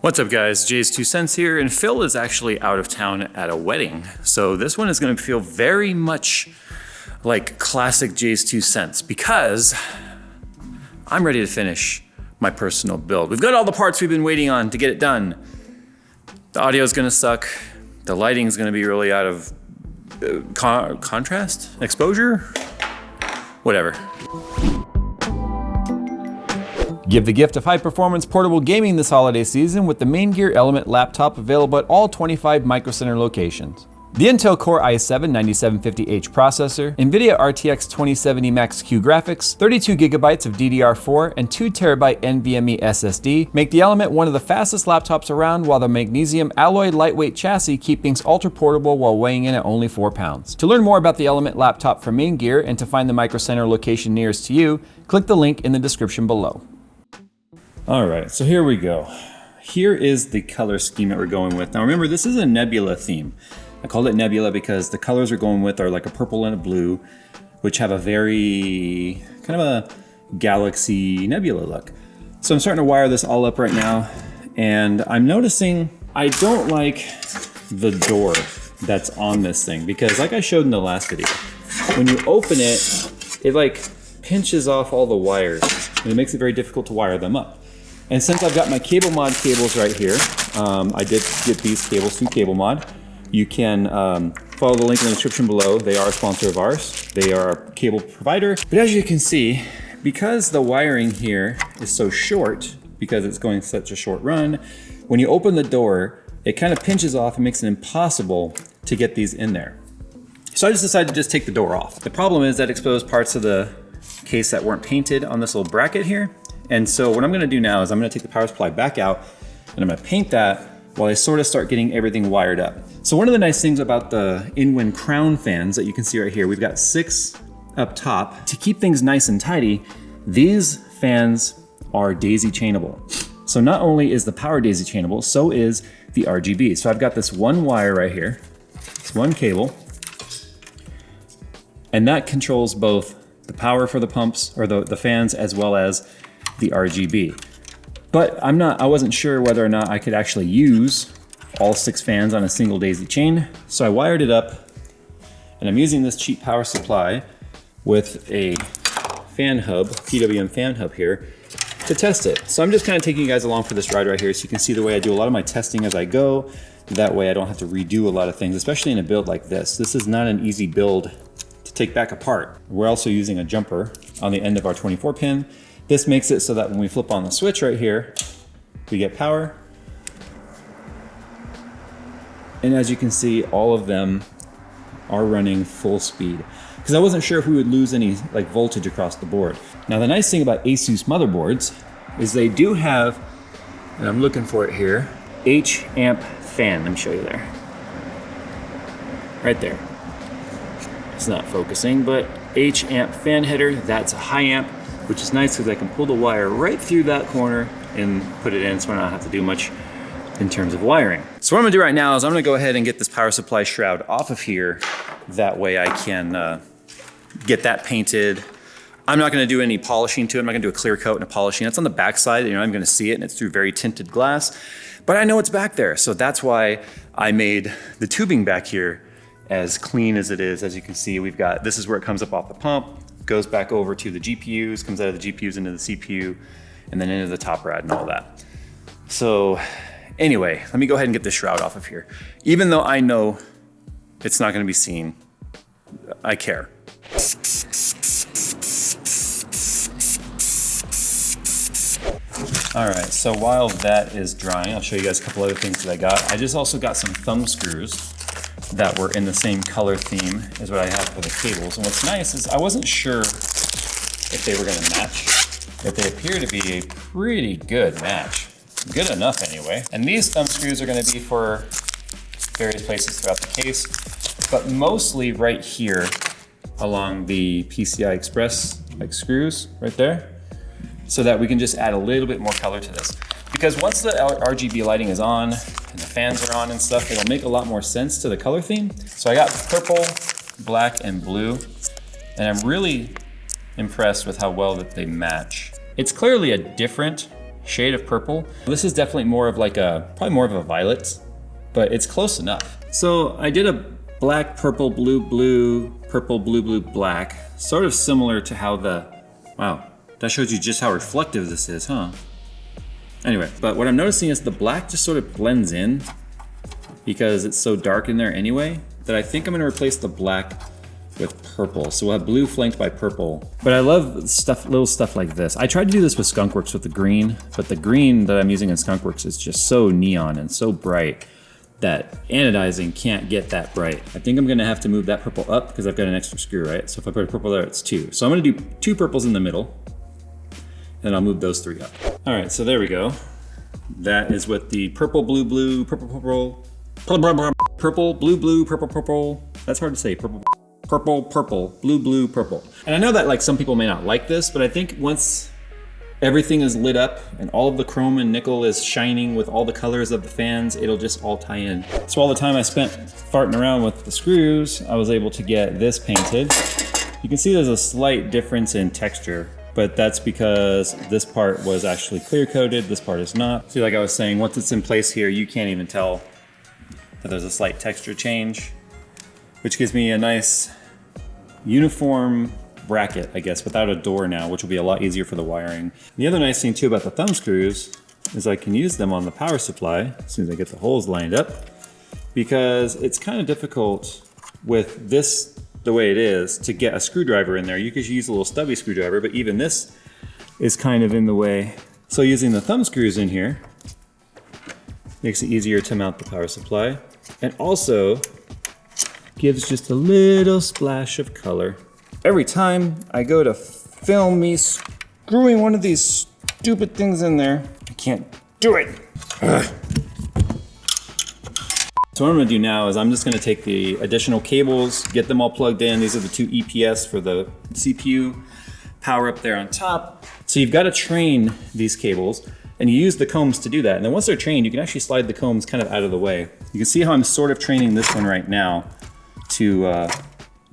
What's up guys, JayzTwoCents here, and Phil is actually out of town at a wedding. So this one is gonna feel very much like classic JayzTwoCents because I'm ready to finish my personal build. We've got all the parts we've been waiting on to get it done. The audio is gonna suck. The lighting is gonna be really out of contrast, exposure, whatever. Give the gift of high-performance portable gaming this holiday season with the Maingear Element laptop available at all 25 Micro Center locations. The Intel Core i7-9750H processor, NVIDIA RTX 2070 Max-Q graphics, 32GB of DDR4, and 2TB NVMe SSD make the Element one of the fastest laptops around, while the magnesium alloy lightweight chassis keep things ultra-portable while weighing in at only 4 pounds. To learn more about the Element laptop from Maingear and to find the Micro Center location nearest to you, click the link in the description below. All right, so here we go. Here is the color scheme that we're going with. Now remember, this is a Nebula theme. I called it Nebula because the colors we're going with are like a purple and a blue, which have a very kind of a galaxy nebula look. So I'm starting to wire this all up right now, and I'm noticing I don't like the door that's on this thing because, like I showed in the last video, when you open it, it like pinches off all the wires and it makes it very difficult to wire them up. And since I've got my CableMod cables right here, I did get these cables through CableMod. You can follow the link in the description below. They are a sponsor of ours. They are a cable provider. But as you can see, because the wiring here is so short, because it's going such a short run, when you open the door, it kind of pinches off and makes it impossible to get these in there. So I just decided to just take the door off. The problem is that exposed parts of the case that weren't painted on this little bracket here. And so what I'm gonna do now is I'm gonna take the power supply back out and I'm gonna paint that while I sort of start getting everything wired up. So one of the nice things about the inWin crown fans that you can see right here, we've got 6 up top. To keep things nice and tidy, these fans are daisy chainable. So not only is the power daisy chainable, so is the RGB. So I've got this one wire right here, it's one cable, and that controls both the power for the pumps or the fans as well as the RGB. But I wasn't sure whether or not I could actually use all 6 fans on a single daisy chain. So I wired it up, and I'm using this cheap power supply with a fan hub, PWM fan hub here, to test it. So I'm just kind of taking you guys along for this ride right here so you can see the way I do a lot of my testing as I go. That way I don't have to redo a lot of things, especially in a build like this. This is not an easy build to take back apart. We're also using a jumper on the end of our 24 pin. This makes it so that when we flip on the switch right here, we get power. And as you can see, all of them are running full speed. Because I wasn't sure if we would lose any like voltage across the board. Now the nice thing about ASUS motherboards is they do have, and I'm looking for it here, H-amp fan. Let me show you there. Right there. It's not focusing, but H-amp fan header, that's a high amp, which is nice because I can pull the wire right through that corner and put it in so I don't have to do much in terms of wiring. So what I'm gonna do right now is I'm gonna go ahead and get this power supply shroud off of here. That way I can get that painted. I'm not gonna do any polishing to it. I'm not gonna do a clear coat and a polishing. That's on the back side, I'm gonna see it, and it's through very tinted glass. But I know it's back there, so that's why I made the tubing back here as clean as it is. As you can see, we've got, this is where it comes up off the pump, goes back over to the GPUs, comes out of the GPUs into the CPU, and then into the top rad and all that. So anyway, let me go ahead and get this shroud off of here. Even though I know it's not gonna be seen, I care. All right, so while that is drying, I'll show you guys a couple other things that I got. I just also got some thumb screws that were in the same color theme as what I have for the cables. And what's nice is I wasn't sure if they were gonna match, but they appear to be a pretty good match. Good enough anyway. And these thumb screws are gonna be for various places throughout the case, but mostly right here along the PCI Express like screws right there, so that we can just add a little bit more color to this. Because once the RGB lighting is on and the fans are on and stuff, it'll make a lot more sense to the color theme. So I got purple, black, and blue, and I'm really impressed with how well that they match. It's clearly a different shade of purple. This is definitely more of like probably more of a violet, but it's close enough. So I did a black, purple, blue, blue, purple, blue, blue, black. Sort of similar to how wow, that shows you just how reflective this is, huh? Anyway, but what I'm noticing is the black just sort of blends in because it's so dark in there anyway, that I think I'm gonna replace the black with purple. So we'll have blue flanked by purple. But I love little stuff like this. I tried to do this with Skunkworks with the green, but the green that I'm using in Skunkworks is just so neon and so bright that anodizing can't get that bright. I think I'm gonna have to move that purple up because I've got an extra screw, right? So if I put a purple there, it's 2. So I'm gonna do 2 purples in the middle, and I'll move those 3 up. All right, so there we go. That is with the purple, blue, blue, purple, purple, purple, blue, blue, purple, purple. That's hard to say, purple, purple, purple, blue, blue, purple. And I know that like some people may not like this, but I think once everything is lit up and all of the chrome and nickel is shining with all the colors of the fans, it'll just all tie in. So all the time I spent farting around with the screws, I was able to get this painted. You can see there's a slight difference in texture, but that's because this part was actually clear coated, this part is not. See, like I was saying, once it's in place here, you can't even tell that there's a slight texture change, which gives me a nice uniform bracket, I guess, without a door now, which will be a lot easier for the wiring. The other nice thing too about the thumb screws is I can use them on the power supply as soon as I get the holes lined up, because it's kind of difficult with this the way it is to get a screwdriver in there. You could use a little stubby screwdriver, but even this is kind of in the way. So using the thumb screws in here makes it easier to mount the power supply, and also gives just a little splash of color. Every time I go to film me screwing one of these stupid things in there, I can't do it. Ugh. So what I'm gonna do now is I'm just gonna take the additional cables, get them all plugged in. These are the 2 EPS for the CPU, power up there on top. So you've gotta train these cables, and you use the combs to do that. And then once they're trained, you can actually slide the combs kind of out of the way. You can see how I'm sort of training this one right now to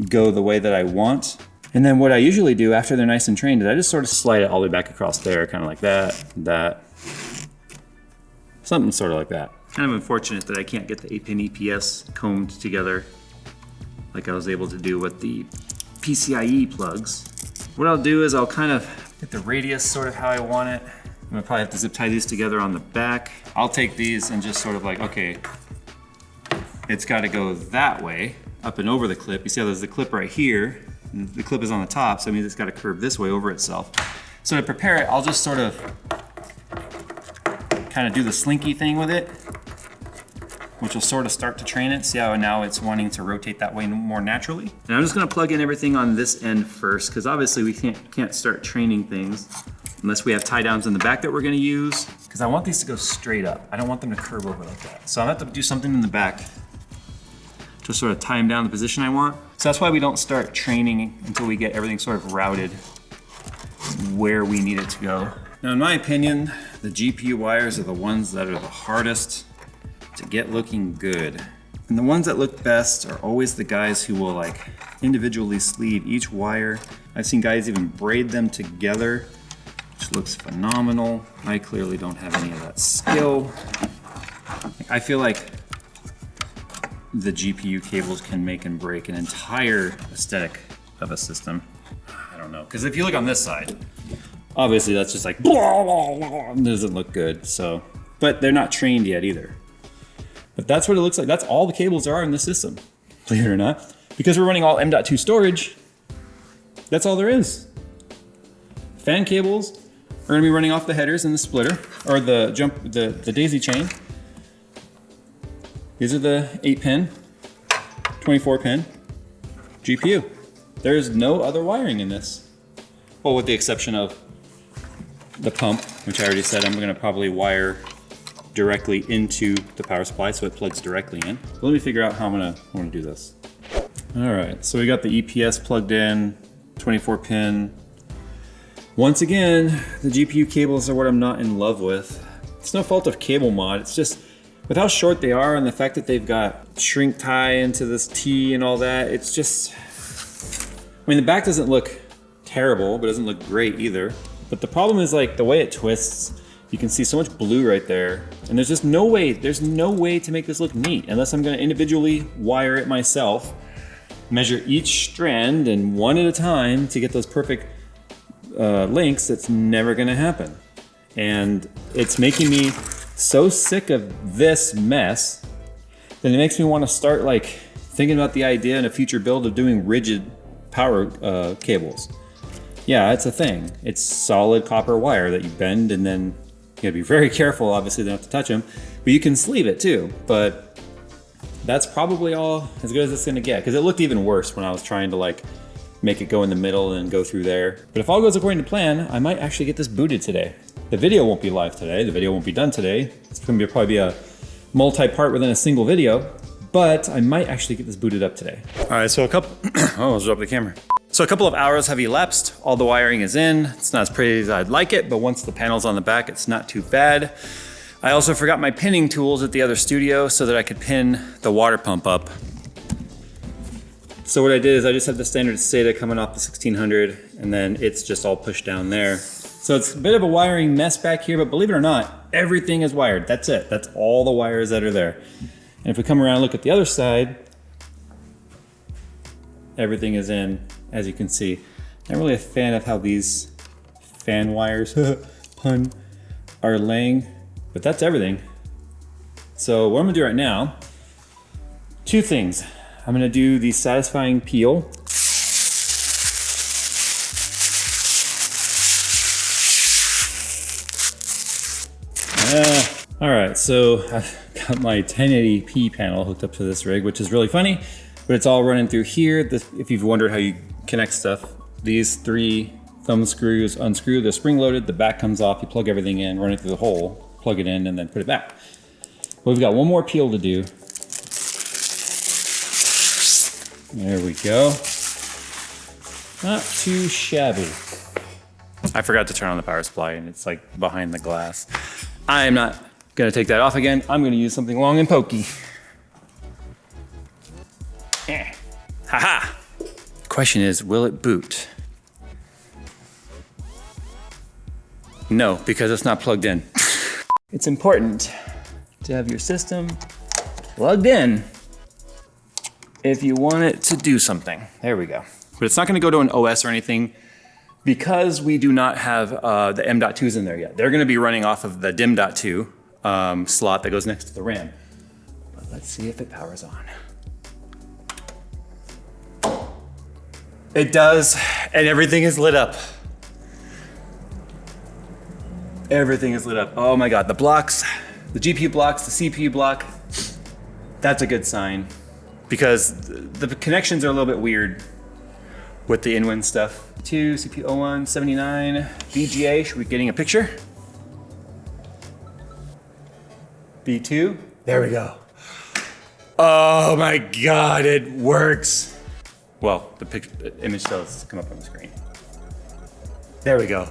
go the way that I want. And then what I usually do after they're nice and trained is I just sort of slide it all the way back across there, kind of like that, something sort of like that. Kind of unfortunate that I can't get the 8-pin EPS combed together like I was able to do with the PCIe plugs. What I'll do is I'll kind of get the radius sort of how I want it. I'm gonna probably have to zip tie these together on the back. I'll take these and just sort of like, okay, it's gotta go that way, up and over the clip. You see how there's the clip right here, and the clip is on the top, so it means it's gotta curve this way over itself. So to prepare it, I'll just sort of kind of do the slinky thing with it, which will sort of start to train it. See how now it's wanting to rotate that way more naturally? And I'm just gonna plug in everything on this end first, because obviously we can't start training things unless we have tie downs in the back that we're gonna use, because I want these to go straight up. I don't want them to curve over like that. So I'm gonna have to do something in the back to sort of tie them down the position I want. So that's why we don't start training until we get everything sort of routed where we need it to go. Now, in my opinion, the GPU wires are the ones that are the hardest to get looking good. And the ones that look best are always the guys who will like individually sleeve each wire. I've seen guys even braid them together, which looks phenomenal. I clearly don't have any of that skill. I feel like the GPU cables can make and break an entire aesthetic of a system. I don't know, because if you look on this side, obviously that's just like, blah, blah, blah, and doesn't look good, so. But they're not trained yet either. But that's what it looks like. That's all the cables there are in the system, believe it or not. Because we're running all M.2 storage, that's all there is. Fan cables are gonna be running off the headers and the splitter, or the daisy chain. These are the 8-pin, 24-pin GPU. There's no other wiring in this. Well, with the exception of the pump, which I already said I'm gonna probably wire directly into the power supply so it plugs directly in. But let me figure out how I'm gonna do this. All right, so we got the EPS plugged in, 24-pin. Once again, the GPU cables are what I'm not in love with. It's no fault of CableMod, it's just with how short they are and the fact that they've got shrink tie into this T and all that, it's just, I mean, the back doesn't look terrible, but it doesn't look great either. But the problem is like the way it twists, You can see so much blue right there. And there's no way to make this look neat unless I'm gonna individually wire it myself, measure each strand and one at a time to get those perfect lengths. That's never gonna happen. And it's making me so sick of this mess that it makes me wanna start like thinking about the idea in a future build of doing rigid power cables. Yeah, it's a thing. It's solid copper wire that you bend, and then you gotta be very careful, obviously, not to touch them, but you can sleeve it too. But that's probably all as good as it's gonna get, because it looked even worse when I was trying to like make it go in the middle and go through there. But if all goes according to plan, I might actually get this booted today. The video won't be live today. The video won't be done today. It's gonna probably be a multi-part within a single video, but I might actually get this booted up today. All right, so oh, let's drop the camera. So a couple of hours have elapsed. All the wiring is in. It's not as pretty as I'd like it, but once the panel's on the back, it's not too bad. I also forgot my pinning tools at the other studio so that I could pin the water pump up. So what I did is I just have the standard SATA coming off the 1600, and then it's just all pushed down there. So it's a bit of a wiring mess back here, but believe it or not, everything is wired. That's it. That's all the wires that are there. And if we come around and look at the other side, everything is in, as you can see. Not really a fan of how these fan wires, pun, are laying, but that's everything. So what I'm gonna do right now, two things. I'm gonna do the satisfying peel. All right, so I've got my 1080p panel hooked up to this rig, which is really funny, but it's all running through here. If you've wondered how you connect stuff, these 3 thumb screws unscrew, they're spring loaded, the back comes off, you plug everything in, run it through the hole, plug it in, and then put it back. Well, we've got one more peel to do. There we go. Not too shabby. I forgot to turn on the power supply and it's like behind the glass. I am not gonna take that off again. I'm gonna use something long and pokey. Haha. Question is, will it boot? No, because it's not plugged in. It's important to have your system plugged in if you want it to do something. There we go. But it's not gonna go to an OS or anything because we do not have the M.2s in there yet. They're gonna be running off of the DIMM.2 slot that goes next to the RAM. But let's see if it powers on. It does, and everything is lit up. Everything is lit up. Oh my God, the blocks, the GPU blocks, the CPU block, that's a good sign because the connections are a little bit weird with the inWin stuff. CPU 0179, EVGA, should we be getting a picture? B2, there we go. Oh my God, it works. Well, the image does come up on the screen. There we go.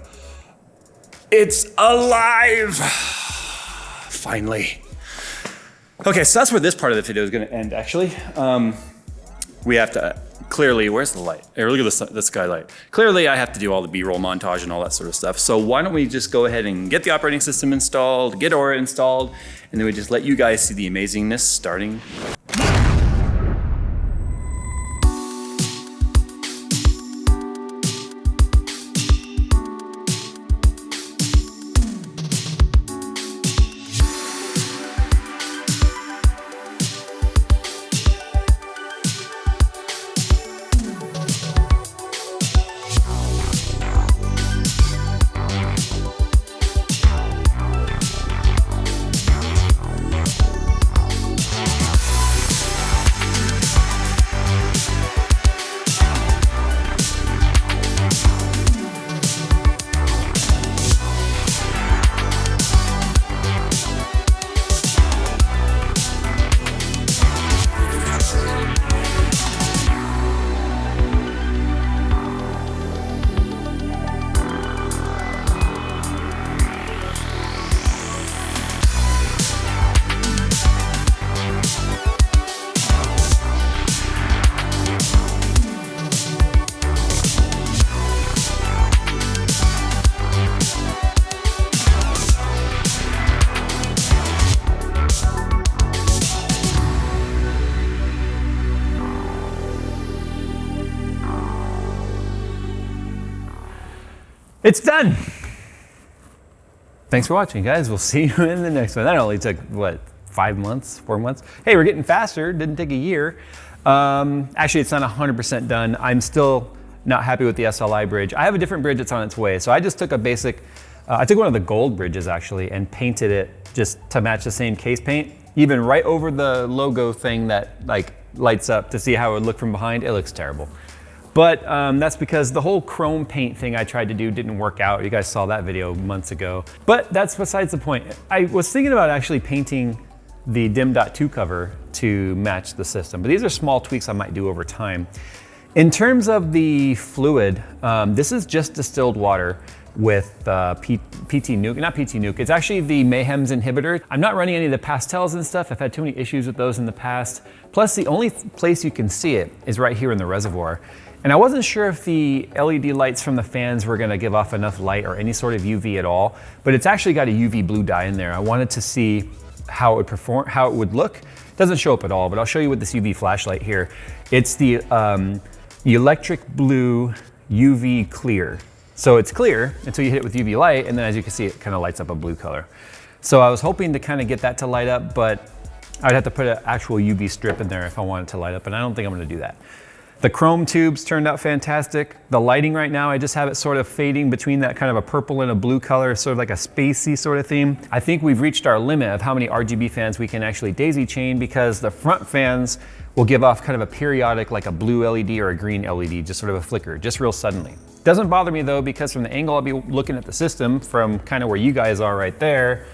It's alive! Finally. Okay, so that's where this part of the video is gonna end, actually. We have to, clearly, where's the light? Here, look at the skylight. Clearly, I have to do all the B-roll montage and all that sort of stuff. So why don't we just go ahead and get the operating system installed, get Aura installed, and then we just let you guys see the amazingness starting. It's done. Thanks for watching, guys. We'll see you in the next one. That only took, what, 5 months, 4 months? Hey, we're getting faster. Didn't take a year. Actually, it's not 100% done. I'm still not happy with the SLI bridge. I have a different bridge that's on its way. So I just took a basic, I took one of the gold bridges actually and painted it just to match the same case paint, even right over the logo thing that like lights up to see how it would look from behind. It looks terrible. But that's because the whole chrome paint thing I tried to do didn't work out. You guys saw that video months ago. But that's besides the point. I was thinking about actually painting the dim.2 cover to match the system, but these are small tweaks I might do over time. In terms of the fluid, this is just distilled water with PT Nuke, not PT Nuke, it's actually the Mayhem's inhibitor. I'm not running any of the pastels and stuff. I've had too many issues with those in the past. Plus the only place you can see it is right here in the reservoir. And I wasn't sure if the LED lights from the fans were gonna give off enough light or any sort of UV at all, but it's actually got a UV blue dye in there. I wanted to see how it would perform, how it would look. It doesn't show up at all, but I'll show you with this UV flashlight here. It's the electric blue UV clear. So it's clear until you hit it with UV light, and then as you can see, it kind of lights up a blue color. So I was hoping to kind of get that to light up, but I'd have to put an actual UV strip in there if I wanted to light up, and I don't think I'm gonna do that. The chrome tubes turned out fantastic. The lighting right now, I just have it sort of fading between that kind of a purple and a blue color, sort of like a spacey sort of theme. I think we've reached our limit of how many RGB fans we can actually daisy chain, because the front fans will give off kind of a periodic, like a blue LED or a green LED, just sort of a flicker, just real suddenly. Doesn't bother me though, because from the angle I'll be looking at the system from kind of where you guys are right there,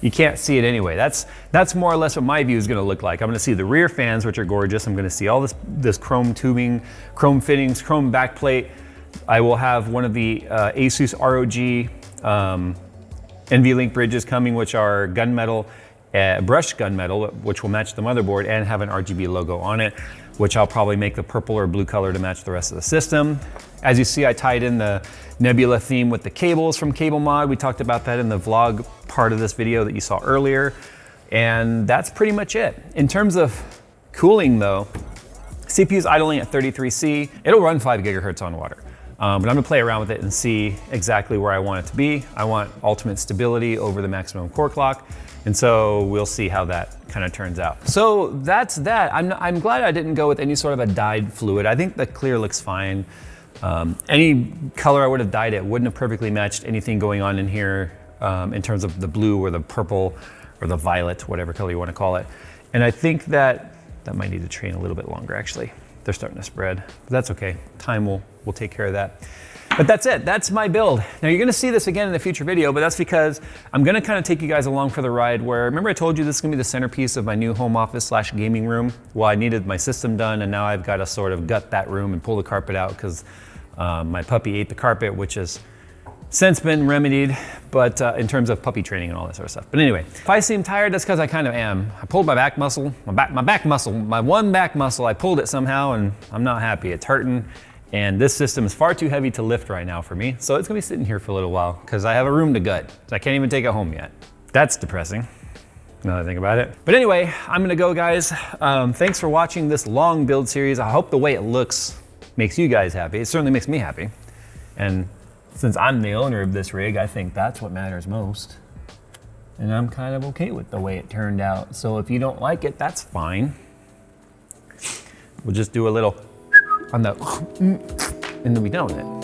you can't see it anyway. That's more or less what my view is gonna look like. I'm gonna see the rear fans, which are gorgeous. I'm gonna see all this chrome tubing, chrome fittings, chrome backplate. I will have one of the ASUS ROG NVLink bridges coming, which are gunmetal, brushed gunmetal, which will match the motherboard and have an RGB logo on it, which I'll probably make the purple or blue color to match the rest of the system. As you see, I tied in the Nebula theme with the cables from CableMod. We talked about that in the vlog part of this video that you saw earlier. And that's pretty much it. In terms of cooling though, CPU's idling at 33C. It'll run 5 gigahertz on water. But I'm gonna play around with it and see exactly where I want it to be. I want ultimate stability over the maximum core clock. And so we'll see how that kind of turns out. So that's that. I'm glad I didn't go with any sort of a dyed fluid. I think the clear looks fine. Any color I would have dyed it wouldn't have perfectly matched anything going on in here in terms of the blue or the purple or the violet, whatever color you want to call it. And I think that might need to train a little bit longer actually. They're starting to spread, but that's okay. Time will take care of that. But that's it, that's my build. Now you're gonna see this again in a future video, but that's because I'm gonna kind of take you guys along for the ride where, remember I told you this is gonna be the centerpiece of my new home office / gaming room? Well, I needed my system done and now I've got to sort of gut that room and pull the carpet out because my puppy ate the carpet, which has since been remedied, but in terms of puppy training and all that sort of stuff. But anyway, if I seem tired, that's because I kind of am. I pulled my back muscle, my one back muscle, I pulled it somehow and I'm not happy, it's hurting. And this system is far too heavy to lift right now for me. So it's gonna be sitting here for a little while because I have a room to gut. So I can't even take it home yet. That's depressing, now that I think about it. But anyway, I'm gonna go guys. Thanks for watching this long build series. I hope the way it looks makes you guys happy. It certainly makes me happy. And since I'm the owner of this rig, I think that's what matters most. And I'm kind of okay with the way it turned out. So if you don't like it, that's fine. We'll just do a little on the, and then we done with it.